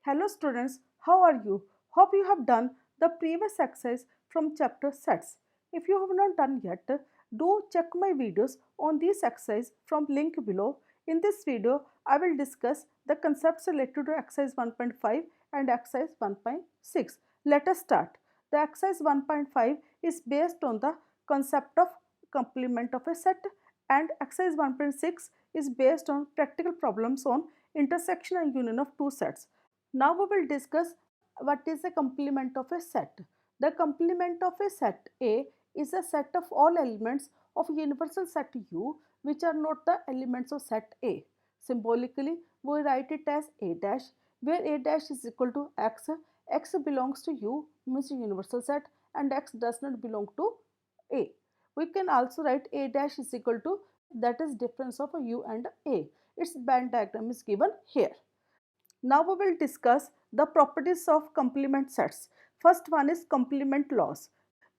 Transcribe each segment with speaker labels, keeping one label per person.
Speaker 1: Hello students, how are you? Hope you have done the previous exercise from chapter sets. If you have not done yet, do check my videos on this exercise from link below. In this video, I will discuss the concepts related to exercise 1.5 and exercise 1.6. Let us start. The exercise 1.5 is based on the concept of complement of a set, and exercise 1.6 is based on practical problems on intersection and union of two sets. Now we will discuss what is a complement of a set. The complement of a set A is a set of all elements of universal set U which are not the elements of set A. Symbolically, we write it as A dash, where A dash is equal to X. X belongs to U, means universal set, and X does not belong to A. We can also write A dash is equal to, that is difference of U and A. Its Venn diagram is given here. Now we will discuss the properties of complement sets. First one is complement laws.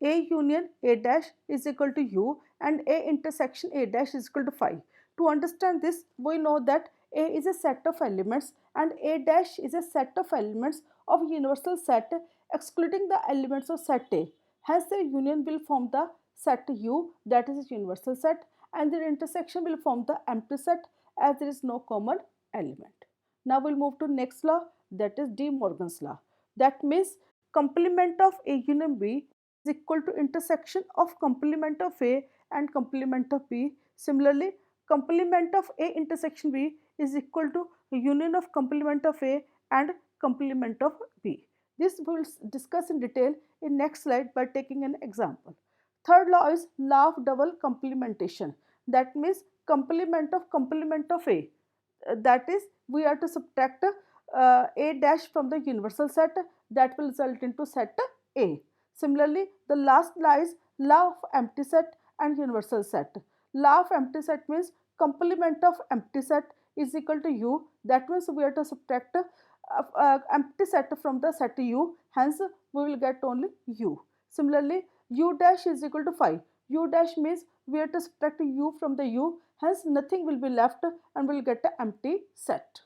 Speaker 1: A union A dash is equal to U and A intersection A dash is equal to phi. To understand this, we know that A is a set of elements and A dash is a set of elements of universal set excluding the elements of set A. Hence their union will form the set U, that is a universal set, and their intersection will form the empty set as there is no common element. Now we'll move to next law, that is De Morgan's law. That means complement of A union B is equal to intersection of complement of A and complement of B. Similarly, complement of A intersection B is equal to union of complement of A and complement of B. This we will discuss in detail in next slide by taking an example. Third law is law of double complementation. That means complement of A. That is, we are to subtract A dash from the universal set, that will result into set A. Similarly, the last law is law of empty set and universal set. Law of empty set means complement of empty set is equal to U. That means we are to subtract empty set from the set U. Hence, we will get only U. Similarly, U dash is equal to phi. U dash means we are to subtract U from the U. Hence, nothing will be left and we will get an empty set.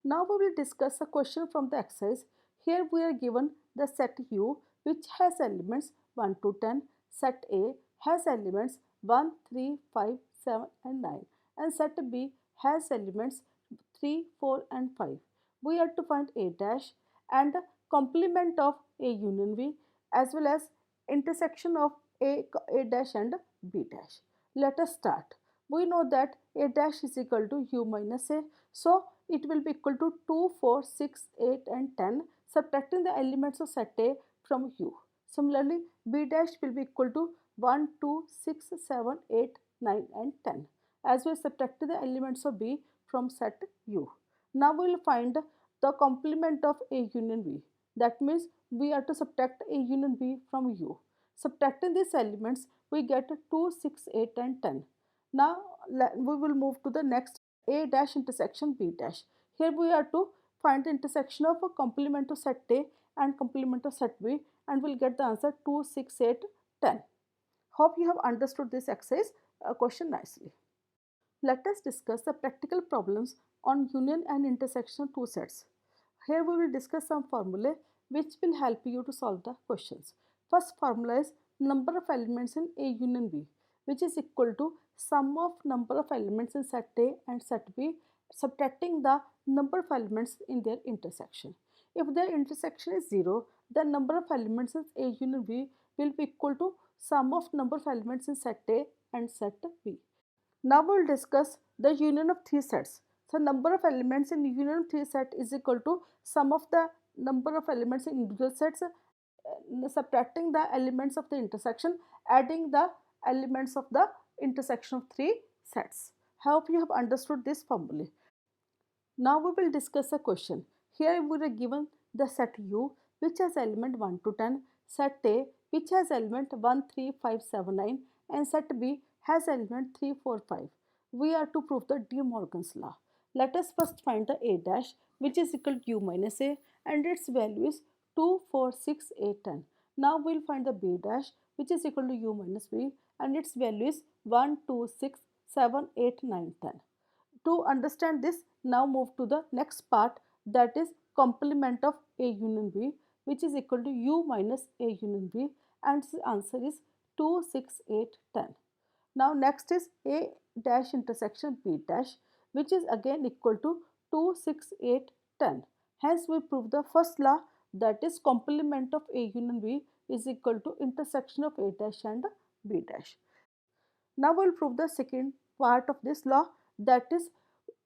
Speaker 1: Now we will discuss a question from the exercise. Here we are given the set U which has elements 1 to 10. Set A has elements 1, 3, 5, 7 and 9. And set B has elements 3, 4 and 5. We have to find A dash and complement of A union B as well as intersection of A dash and B dash. Let us start. We know that A dash is equal to U minus A. So, it will be equal to 2, 4, 6, 8 and 10, subtracting the elements of set A from U. Similarly, B dash will be equal to 1, 2, 6, 7, 8, 9 and 10 as we subtracted the elements of B from set U. Now we will find the complement of A union B. That means we have to subtract A union B from U. Subtracting these elements, we get 2, 6, 8 and 10. Now we will move to the next, A dash intersection B dash. Here we have to find the intersection of a complement of set A and complement of set B and we'll get the answer 2, 6, 8, 10. Hope you have understood this exercise question nicely. Let us discuss the practical problems on union and intersection of two sets. Here we will discuss some formulae which will help you to solve the questions. First formula is number of elements in A union B, which is equal to sum of number of elements in set A and set B subtracting the number of elements in their intersection. If their intersection is 0, the number of elements in A union B will be equal to sum of number of elements in set A and set B. Now we will discuss the union of three sets. So, number of elements in union of three set is equal to sum of the number of elements in individual sets subtracting the elements of the intersection, adding the elements of the intersection of three sets. Hope you have understood this formula. Now we will discuss a question. Here we are given the set U which has element 1 to 10, set A which has element 1, 3, 5, 7, 9 and set B has element 3, 4, 5. We are to prove the De Morgan's law. Let us first find the A dash which is equal to U minus A and its value is 2, 4, 6, 8, 10. Now we will find the B dash which is equal to U minus B and its value is 1, 2, 6, 7, 8, 9, 10. To understand this, now move to the next part, that is complement of A union B, which is equal to U minus A union B, and the answer is 2, 6, 8, 10. Now next is A dash intersection B dash, which is again equal to 2, 6, 8, 10. Hence we prove the first law, that is complement of A union B is equal to intersection of A dash and B dash. Now we will prove the second part of this law, that is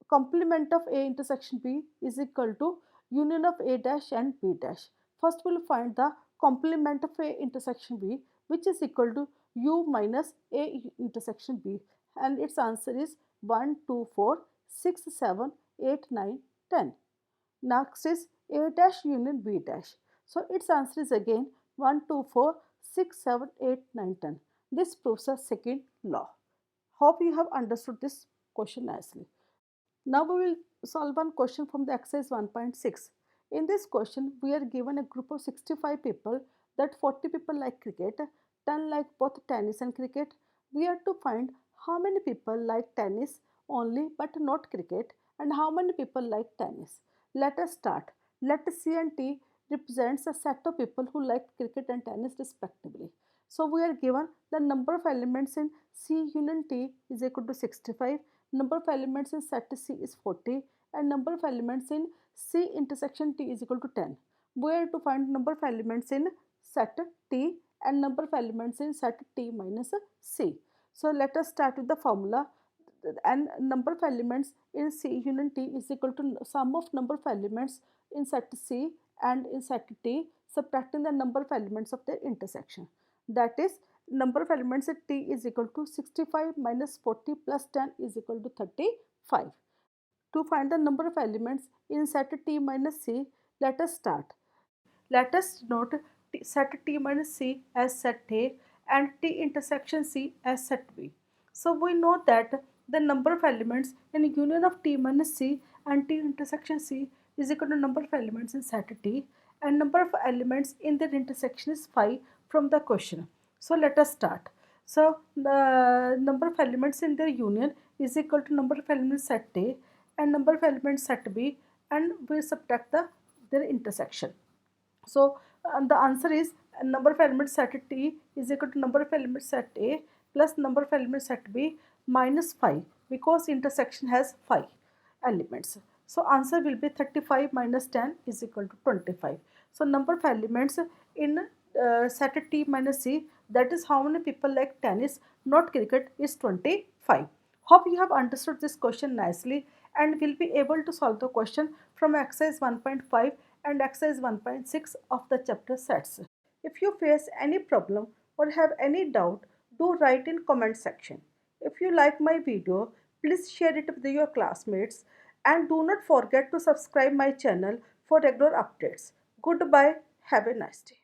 Speaker 1: complement of A intersection B is equal to union of A dash and B dash. First we will find the complement of A intersection B, which is equal to U minus A intersection B, and its answer is 1, 2, 4, 6, 7, 8, 9, 10. Next is A dash union B dash. So its answer is again 1, 2, 4, 6, 7, 8, 9, 10. This proves the second law. Hope you have understood this question nicely. Now we will solve one question from the exercise 1.6. In this question, we are given a group of 65 people, that 40 people like cricket, 10 like both tennis and cricket. We are to find how many people like tennis only but not cricket, and how many people like tennis. Let us start. Let C and T represents a set of people who like cricket and tennis respectively. So we are given the number of elements in C union T is equal to 65, number of elements in set C is 40, and number of elements in C intersection T is equal to 10. We are to find number of elements in set T and number of elements in set T minus C. So let us start with the formula, and number of elements in C union T is equal to sum of number of elements in set C and in set T subtracting the number of elements of their intersection. That is, number of elements at T is equal to 65 minus 40 plus 10 is equal to 35. To find the number of elements in set T minus C, let us start. Let us note set T minus C as set A and T intersection C as set B. So we know that the number of elements in union of T minus C and T intersection C is equal to number of elements in set T, and number of elements in their intersection is 5 from the question. So let us start. So the number of elements in their union is equal to number of elements set A and number of elements set B, and we subtract their intersection. So the answer is number of elements set T is equal to number of elements set A plus number of elements set B minus 5, because intersection has 5 elements. So answer will be 35 minus 10 is equal to 25. So number of elements in set T minus C, that is how many people like tennis not cricket, is 25. Hope you have understood this question nicely and will be able to solve the question from exercise 1.5 and exercise 1.6 of the chapter sets. If you face any problem or have any doubt, do write in comment section. If you like my video, please share it with your classmates, and do not forget to subscribe my channel for regular updates. Goodbye. Have a nice day.